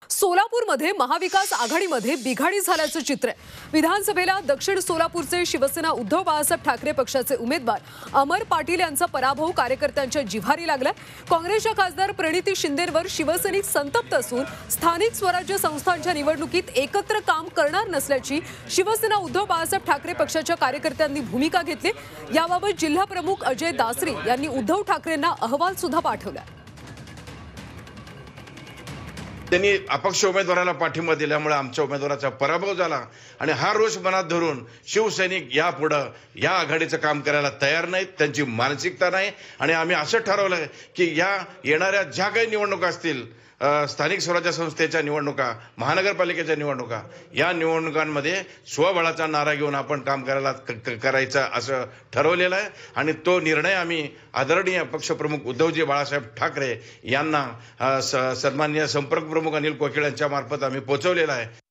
सोलापूरमध्ये महाविकास आघाडीमध्ये बिघाडी झाल्याचं चित्र आहे। विधानसभेला दक्षिण सोलापूरचे शिवसेना उद्धव बाळासाहेब ठाकरे पक्षाचे उमेदवार अमर पाटील यांचा पराभव कार्यकर्त्यांच्या जिव्हारी लागलाय। काँग्रेसच्या खासदार प्रणिती शिंदेंवर शिवसैनिक संतप्त असून स्थानिक स्वराज्य संस्थांच्या निवडणुकीत एकत्र काम करणार नसल्याची शिवसेना उद्धव बाळासाहेब ठाकरे पक्षाच्या कार्यकर्त्यांनी भूमिका घेतली। याबाबत जिल्हा प्रमुख अजय दासरी यांनी उद्धव ठाकरेंना अहवाल सुद्धा पाठवला। त्यांनी अपक्ष उमेदवाराला पाठिंबा दिल्यामुळे आमच्या उमेदवाराचा पराभव झाला आणि हा रोष मनात धरून शिवसैनिक यापुढे या आघाडीचं काम करायला तयार नाहीत, त्यांची मानसिकता नाही। आणि आम्ही असं ठरवलंय की या येणाऱ्या ज्या काही निवडणुका असतील, स्थानिक स्वराज्य संस्थेच्या निवडणुका, महानगरपालिकेच्या निवडणुका, या निवडणुकांमध्ये स्वबळाचा नारा घेऊन आपण काम करायचं असं ठरवलेलं आहे। आणि तो निर्णय आम्ही आदरणीय पक्षप्रमुख उद्धवजी बाळासाहेब ठाकरे यांना सन्माननीय संपर्क प्रमुख अनिल कोकिळ यांच्या मार्फत आम्ही पोहोचवलेला आहे।